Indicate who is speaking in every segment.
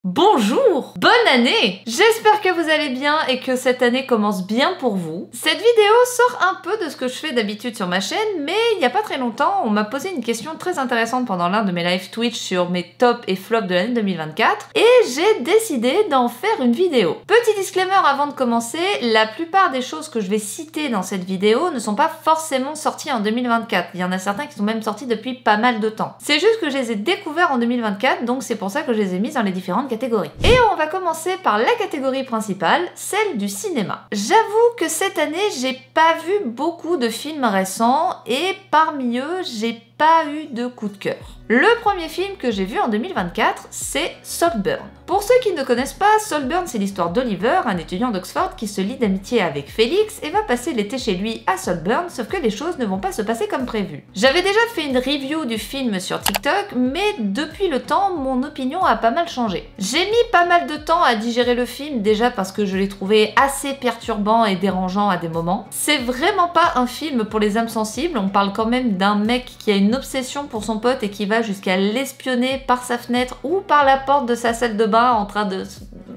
Speaker 1: Bonjour! Bonne année! J'espère que vous allez bien et que cette année commence bien pour vous. Cette vidéo sort un peu de ce que je fais d'habitude sur ma chaîne, mais il n'y a pas très longtemps, on m'a posé une question très intéressante pendant l'un de mes live Twitch sur mes tops et flops de l'année 2024, et j'ai décidé d'en faire une vidéo. Petit disclaimer avant de commencer, la plupart des choses que je vais citer dans cette vidéo ne sont pas forcément sorties en 2024. Il y en a certains qui sont même sortis depuis pas mal de temps. C'est juste que je les ai découverts en 2024, donc c'est pour ça que je les ai mis dans les différentes catégories. Et on va commencer par la catégorie principale, celle du cinéma. J'avoue que cette année, j'ai pas vu beaucoup de films récents et parmi eux, j'ai pas eu de coup de cœur. Le premier film que j'ai vu en 2024, c'est Saltburn. Pour ceux qui ne connaissent pas, Saltburn, c'est l'histoire d'Oliver, un étudiant d'Oxford qui se lie d'amitié avec Félix et va passer l'été chez lui à Saltburn, sauf que les choses ne vont pas se passer comme prévu. J'avais déjà fait une review du film sur TikTok, mais depuis le temps, mon opinion a pas mal changé. J'ai mis pas mal de temps à digérer le film, déjà parce que je l'ai trouvé assez perturbant et dérangeant à des moments. C'est vraiment pas un film pour les âmes sensibles, on parle quand même d'un mec qui a une obsession pour son pote et qui va jusqu'à l'espionner par sa fenêtre ou par la porte de sa salle de bain en train de...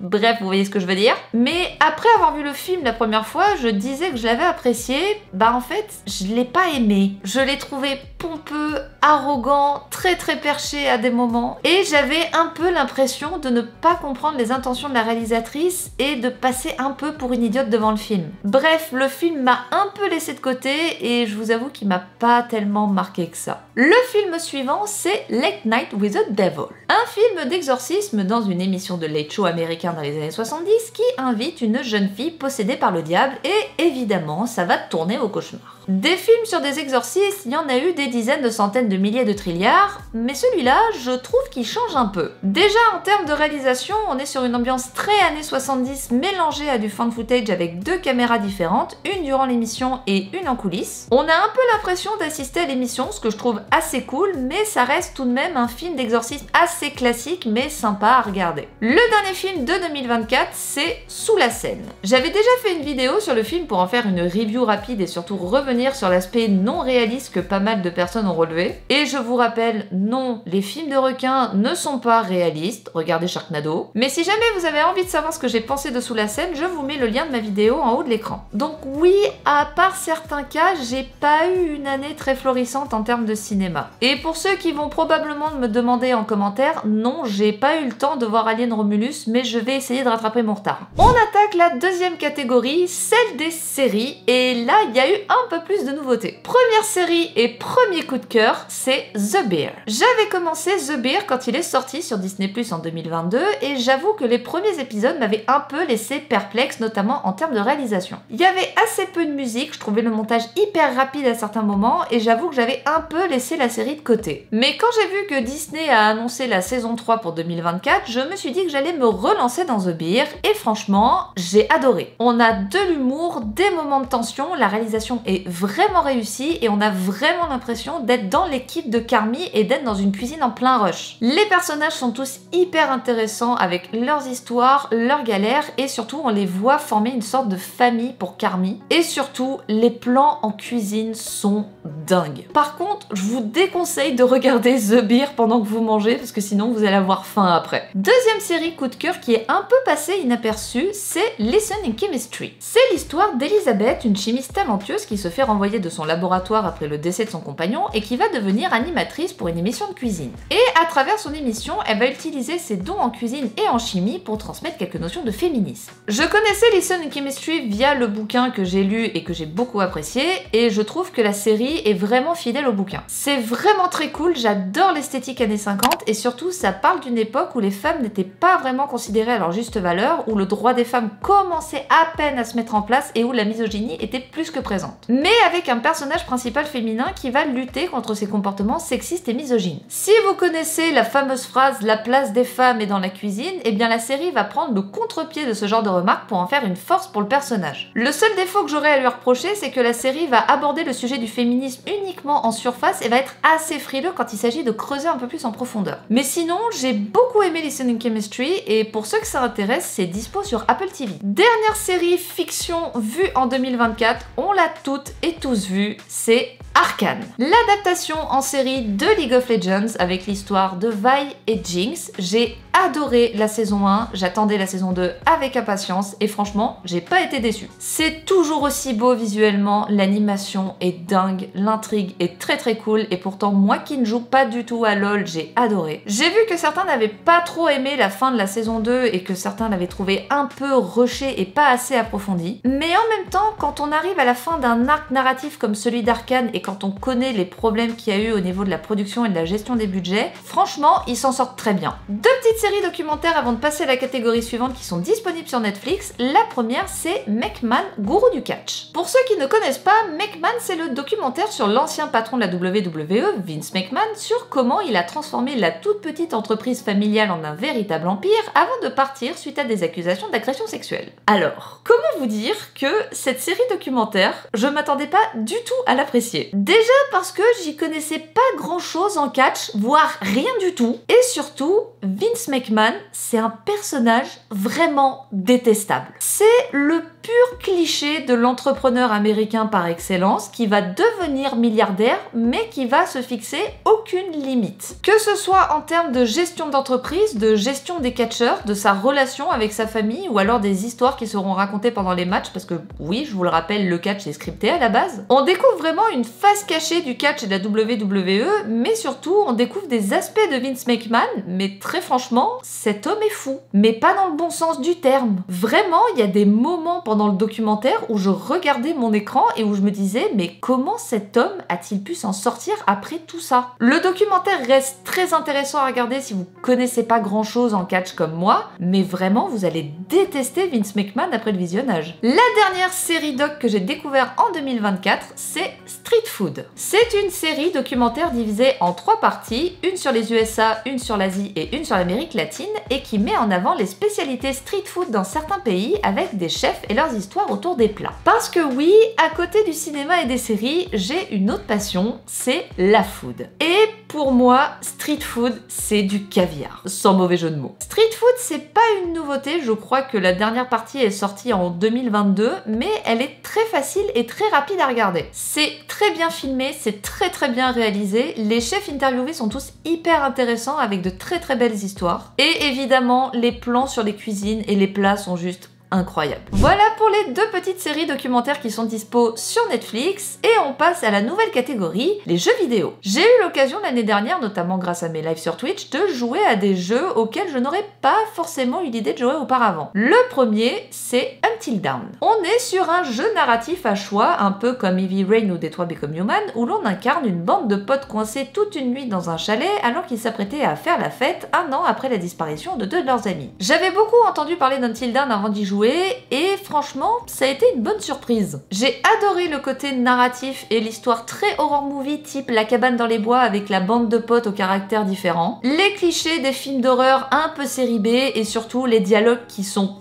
Speaker 1: Bref, vous voyez ce que je veux dire. Mais après avoir vu le film la première fois, je disais que je l'avais apprécié. Bah en fait, je l'ai pas aimé. Je l'ai trouvé pompeux, arrogant, très perché à des moments. Et j'avais un peu l'impression de ne pas comprendre les intentions de la réalisatrice et de passer un peu pour une idiote devant le film. Bref, le film m'a un peu laissé de côté et je vous avoue qu'il m'a pas tellement marqué que ça. Le film suivant, c'est Late Night with the Devil. Un film d'exorcisme dans une émission de late show américain dans les années 70 qui invite une jeune fille possédée par le diable et évidemment, ça va tourner au cauchemar. Des films sur des exorcistes, il y en a eu des dizaines de centaines de milliers de trilliards, mais celui-là, je trouve qu'il change un peu. Déjà, en termes de réalisation, on est sur une ambiance très années 70 mélangée à du fan footage avec deux caméras différentes, une durant l'émission et une en coulisses. On a un peu l'impression d'assister à l'émission, ce que je trouve assez cool, mais ça reste tout de même un film d'exorcisme assez classique, mais sympa à regarder. Le dernier film de 2024, c'est Sous la scène. J'avais déjà fait une vidéo sur le film pour en faire une review rapide et surtout revenir sur l'aspect non réaliste que pas mal de personnes ont relevé. Et je vous rappelle, non, les films de requins ne sont pas réalistes, regardez Sharknado. Mais si jamais vous avez envie de savoir ce que j'ai pensé de Sous la scène, je vous mets le lien de ma vidéo en haut de l'écran. Donc oui, à part certains cas, j'ai pas eu une année très florissante en termes de cinéma. Et pour ceux qui vont probablement me demander en commentaire, non, j'ai pas eu le temps de voir Alien Romulus, mais je vais essayer de rattraper mon retard. On attaque la deuxième catégorie, celle des séries, et là, il y a eu un peu plus de nouveautés. Première série et premier coup de cœur, c'est The Bear. J'avais commencé The Bear quand il est sorti sur Disney+ en 2022 et j'avoue que les premiers épisodes m'avaient un peu laissé perplexe, notamment en termes de réalisation. Il y avait assez peu de musique, je trouvais le montage hyper rapide à certains moments et j'avoue que j'avais un peu laissé la série de côté. Mais quand j'ai vu que Disney a annoncé la saison 3 pour 2024, je me suis dit que j'allais me relancer dans The Bear et franchement, j'ai adoré. On a de l'humour, des moments de tension, la réalisation est vraiment réussi et on a vraiment l'impression d'être dans l'équipe de Carmy et d'être dans une cuisine en plein rush. Les personnages sont tous hyper intéressants avec leurs histoires, leurs galères et surtout on les voit former une sorte de famille pour Carmy. Et surtout, les plans en cuisine sont dingues. Par contre, je vous déconseille de regarder The Bear pendant que vous mangez parce que sinon vous allez avoir faim après. Deuxième série coup de cœur qui est un peu passée inaperçue, c'est Listen in Chemistry. C'est l'histoire d'Elizabeth, une chimiste talentueuse qui se fait renvoyer de son laboratoire après le décès de son compagnon et qui va devenir animatrice pour une émission de cuisine. Et à travers son émission, elle va utiliser ses dons en cuisine et en chimie pour transmettre quelques notions de féminisme. Je connaissais Listen in Chemistry via le bouquin que j'ai lu et que j'ai beaucoup apprécié et je trouve que la série est vraiment fidèle au bouquin. C'est vraiment très cool, j'adore l'esthétique années 50 et surtout ça parle d'une époque où les femmes n'étaient pas vraiment considérées à leur juste valeur, où le droit des femmes commençait à peine à se mettre en place et où la misogynie était plus que présente. Mais avec un personnage principal féminin qui va lutter contre ces comportements sexistes et misogynes. Si vous connaissez la fameuse phrase « la place des femmes est dans la cuisine », eh bien la série va prendre le contre-pied de ce genre de remarques pour en faire une force pour le personnage. Le seul défaut que j'aurais à lui reprocher, c'est que la série va aborder le sujet du féminisme uniquement en surface et va être assez frileux quand il s'agit de creuser un peu plus en profondeur. Mais sinon, j'ai beaucoup aimé Listen in Chemistry et pour ceux que ça intéresse, c'est dispo sur Apple TV. Dernière série fiction vue en 2024, on l'a toutes et tous vue, c'est Arcane. L'adaptation en série de League of Legends avec l'histoire de Vi et Jinx. J'ai adoré la saison 1, j'attendais la saison 2 avec impatience et franchement, j'ai pas été déçue. C'est toujours aussi beau visuellement, l'animation est dingue, l'intrigue est très très cool et pourtant moi qui ne joue pas du tout à LoL, j'ai adoré. J'ai vu que certains n'avaient pas trop aimé la fin de la saison 2 et que certains l'avaient trouvé un peu rushé et pas assez approfondi. Mais en même temps, quand on arrive à la fin d'un arc narratif comme celui d'Arcane et quand on connaît les problèmes qu'il y a eu au niveau de la production et de la gestion des budgets, franchement, ils s'en sortent très bien. Deux petites séries documentaires avant de passer à la catégorie suivante qui sont disponibles sur Netflix. La première, c'est McMahon, gourou du catch. Pour ceux qui ne connaissent pas, McMahon, c'est le documentaire sur l'ancien patron de la WWE, Vince McMahon, sur comment il a transformé la toute petite entreprise familiale en un véritable empire avant de partir suite à des accusations d'agression sexuelle. Alors, comment vous dire que cette série documentaire, je m'attendais pas du tout à l'apprécier. Déjà parce que j'y connaissais pas grand chose en catch, voire rien du tout. Et surtout, Vince McMahon, c'est un personnage vraiment détestable. C'est le pur cliché de l'entrepreneur américain par excellence qui va devenir milliardaire mais qui va se fixer aucune limite. Que ce soit en termes de gestion d'entreprise, de gestion des catcheurs, de sa relation avec sa famille ou alors des histoires qui seront racontées pendant les matchs parce que oui, je vous le rappelle, le catch est scripté à la base. On découvre vraiment une face cachée du catch et de la WWE mais surtout on découvre des aspects de Vince McMahon mais très franchement, cet homme est fou. Mais pas dans le bon sens du terme. Vraiment, il y a des moments pendant le documentaire où je regardais mon écran et où je me disais mais comment cet homme a-t-il pu s'en sortir après tout ça? Le documentaire reste très intéressant à regarder si vous connaissez pas grand chose en catch comme moi, mais vraiment vous allez détester Vince McMahon après le visionnage. La dernière série doc que j'ai découvert en 2024, c'est Street Food. C'est une série documentaire divisée en 3 parties, une sur les USA, une sur l'Asie et une sur l'Amérique latine et qui met en avant les spécialités street food dans certains pays avec des chefs et leurs histoires autour des plats. Parce que oui, à côté du cinéma et des séries, j'ai une autre passion, c'est la food. Et pour moi, street food, c'est du caviar, sans mauvais jeu de mots. Street food, c'est pas une nouveauté, je crois que la dernière partie est sortie en 2022, mais elle est très facile et très rapide à regarder. C'est très bien filmé, c'est très bien réalisé, les chefs interviewés sont tous hyper intéressants avec de très belles histoires. Et évidemment, les plans sur les cuisines et les plats sont juste incroyable. Voilà pour les deux petites séries documentaires qui sont dispo sur Netflix et on passe à la nouvelle catégorie, les jeux vidéo. J'ai eu l'occasion l'année dernière, notamment grâce à mes lives sur Twitch, de jouer à des jeux auxquels je n'aurais pas forcément eu l'idée de jouer auparavant. Le premier, c'est Until Dawn. On est sur un jeu narratif à choix, un peu comme Heavy Rain ou Detroit Become Human, où l'on incarne une bande de potes coincés toute une nuit dans un chalet alors qu'ils s'apprêtaient à faire la fête un an après la disparition de deux de leurs amis. J'avais beaucoup entendu parler d'Until Dawn avant d'y jouer et franchement, ça a été une bonne surprise. J'ai adoré le côté narratif et l'histoire très horror movie type La cabane dans les bois avec la bande de potes aux caractères différents, les clichés des films d'horreur un peu série B et surtout les dialogues qui sont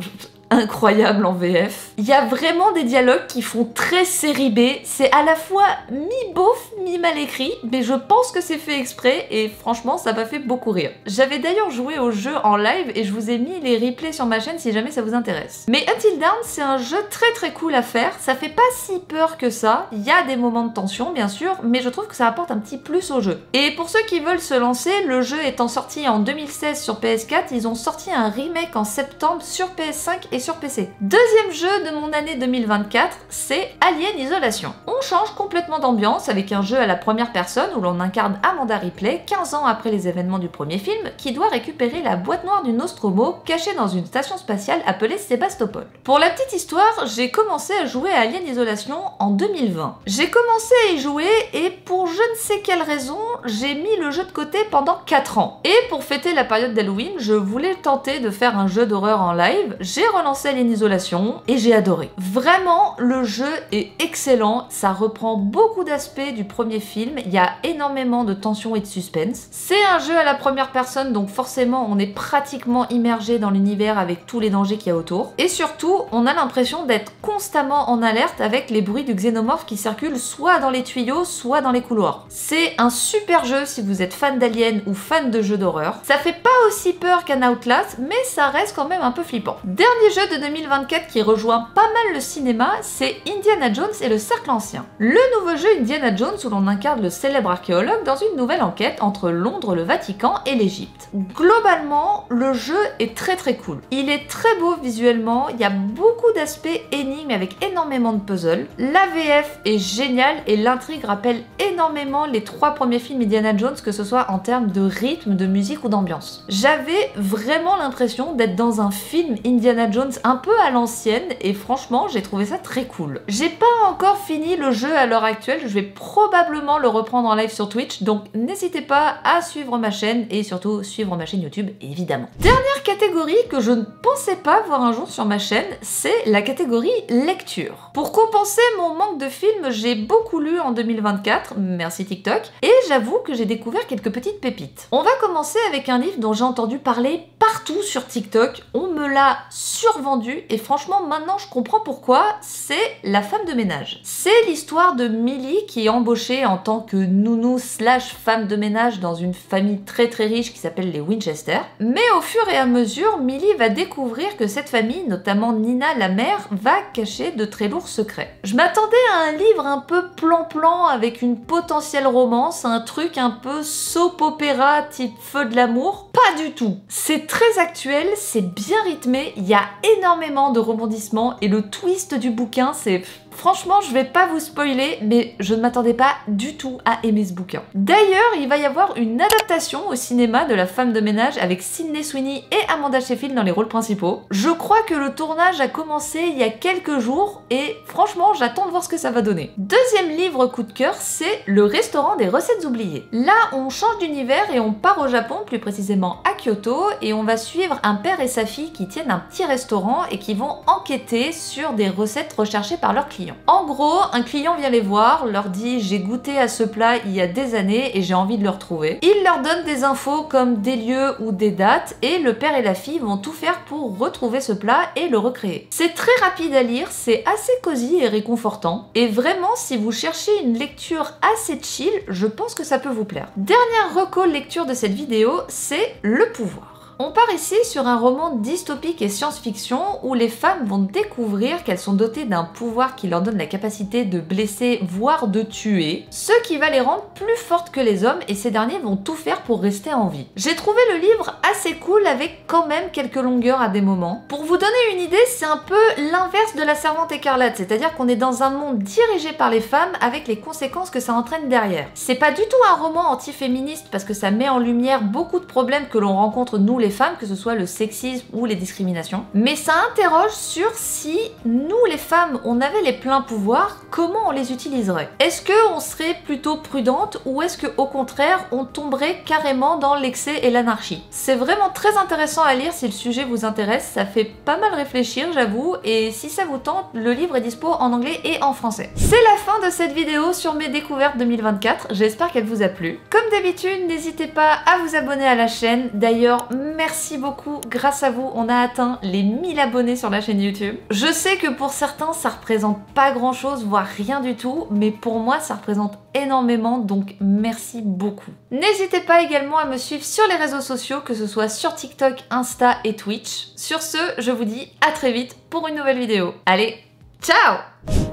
Speaker 1: incroyable en VF. Il y a vraiment des dialogues qui font très série B, c'est à la fois mi-beauf, mi-mal écrit, mais je pense que c'est fait exprès et franchement ça m'a fait beaucoup rire. J'avais d'ailleurs joué au jeu en live et je vous ai mis les replays sur ma chaîne si jamais ça vous intéresse. Mais Until Dawn, c'est un jeu très cool à faire, ça fait pas si peur que ça, il y a des moments de tension bien sûr, mais je trouve que ça apporte un petit plus au jeu. Et pour ceux qui veulent se lancer, le jeu étant sorti en 2016 sur PS4, ils ont sorti un remake en septembre sur PS5 et sur PC. Deuxième jeu de mon année 2024, c'est Alien Isolation. On change complètement d'ambiance avec un jeu à la première personne où l'on incarne Amanda Ripley 15 ans après les événements du premier film qui doit récupérer la boîte noire du Nostromo cachée dans une station spatiale appelée Sébastopol. Pour la petite histoire, j'ai commencé à jouer à Alien Isolation en 2020. J'ai commencé à y jouer et pour je ne sais quelle raison, j'ai mis le jeu de côté pendant 4 ans. Et pour fêter la période d'Halloween, je voulais tenter de faire un jeu d'horreur en live, j'ai relancé Alien Isolation et j'ai adoré. Vraiment, le jeu est excellent, ça reprend beaucoup d'aspects du premier film, il y a énormément de tension et de suspense. C'est un jeu à la première personne, donc forcément on est pratiquement immergé dans l'univers avec tous les dangers qu'il y a autour. Et surtout, on a l'impression d'être constamment en alerte avec les bruits du xénomorphe qui circulent soit dans les tuyaux, soit dans les couloirs. C'est un super jeu si vous êtes fan d'Alien ou fan de jeux d'horreur. Ça fait pas aussi peur qu'un Outlast, mais ça reste quand même un peu flippant. Dernier jeu jeu de 2024 qui rejoint pas mal le cinéma, c'est Indiana Jones et le Cercle Ancien. Le nouveau jeu Indiana Jones où l'on incarne le célèbre archéologue dans une nouvelle enquête entre Londres, le Vatican et l'Égypte. Globalement, le jeu est très cool. Il est très beau visuellement, il y a beaucoup d'aspects énigmes avec énormément de puzzles. La VF est géniale et l'intrigue rappelle énormément les 3 premiers films Indiana Jones, que ce soit en termes de rythme, de musique ou d'ambiance. J'avais vraiment l'impression d'être dans un film Indiana Jones un peu à l'ancienne et franchement j'ai trouvé ça très cool. J'ai pas encore fini le jeu à l'heure actuelle, je vais probablement le reprendre en live sur Twitch, donc n'hésitez pas à suivre ma chaîne et surtout suivre ma chaîne YouTube évidemment. Dernière catégorie que je ne pensais pas voir un jour sur ma chaîne, c'est la catégorie lecture. Pour compenser mon manque de films, j'ai beaucoup lu en 2024, merci TikTok, et j'avoue que j'ai découvert quelques petites pépites. On va commencer avec un livre dont j'ai entendu parler partout sur TikTok, on me l'a survendu et franchement maintenant je comprends pourquoi, c'est La femme de ménage. C'est l'histoire de Millie qui est embauchée en tant que nounou / femme de ménage dans une famille très riche qui s'appelle les Winchester. Mais au fur et à mesure, Millie va découvrir que cette famille, notamment Nina la mère, va cacher de très lourds secrets. Je m'attendais à un livre un peu plan-plan avec une potentielle romance, un truc un peu soap opéra type Feu de l'amour. Pas du tout. C'est très actuel, c'est bien rythmé, il y a énormément de rebondissements et le twist du bouquin, c'est... Franchement, je vais pas vous spoiler, mais je ne m'attendais pas du tout à aimer ce bouquin. D'ailleurs, il va y avoir une adaptation au cinéma de La femme de ménage avec Sydney Sweeney et Amanda Seyfried dans les rôles principaux. Je crois que le tournage a commencé il y a quelques jours et franchement, j'attends de voir ce que ça va donner. Deuxième livre coup de cœur, c'est Le restaurant des recettes oubliées. Là, on change d'univers et on part au Japon, plus précisément à Kyoto, et on va suivre un père et sa fille qui tiennent un petit restaurant et qui vont enquêter sur des recettes recherchées par leurs clients. En gros, un client vient les voir, leur dit « j'ai goûté à ce plat il y a des années et j'ai envie de le retrouver ». Il leur donne des infos comme des lieux ou des dates et le père et la fille vont tout faire pour retrouver ce plat et le recréer. C'est très rapide à lire, c'est assez cosy et réconfortant et vraiment si vous cherchez une lecture assez chill, je pense que ça peut vous plaire. Dernière reco lecture de cette vidéo, c'est Le pouvoir. On part ici sur un roman dystopique et science-fiction où les femmes vont découvrir qu'elles sont dotées d'un pouvoir qui leur donne la capacité de blesser, voire de tuer, ce qui va les rendre plus fortes que les hommes et ces derniers vont tout faire pour rester en vie. J'ai trouvé le livre assez cool avec quand même quelques longueurs à des moments. Pour vous donner une idée, c'est un peu l'inverse de La Servante écarlate, c'est-à-dire qu'on est dans un monde dirigé par les femmes avec les conséquences que ça entraîne derrière. C'est pas du tout un roman anti-féministe parce que ça met en lumière beaucoup de problèmes que l'on rencontre nous les femmes, que ce soit le sexisme ou les discriminations. Mais ça interroge sur si nous les femmes, on avait les pleins pouvoirs, comment on les utiliserait. Est-ce qu'on serait plutôt prudente ou est-ce qu'au contraire on tomberait carrément dans l'excès et l'anarchie? C'est vraiment très intéressant à lire si le sujet vous intéresse, ça fait pas mal réfléchir j'avoue et si ça vous tente, le livre est dispo en anglais et en français. C'est la fin de cette vidéo sur mes découvertes 2024, j'espère qu'elle vous a plu. Comme d'habitude, n'hésitez pas à vous abonner à la chaîne, d'ailleurs merci beaucoup, grâce à vous on a atteint les 1000 abonnés sur la chaîne YouTube. Je sais que pour certains ça représente pas grand chose, voire rien du tout, mais pour moi ça représente énormément, donc merci beaucoup. N'hésitez pas également à me suivre sur les réseaux sociaux, que ce soit sur TikTok, Insta et Twitch. Sur ce, je vous dis à très vite pour une nouvelle vidéo. Allez, ciao!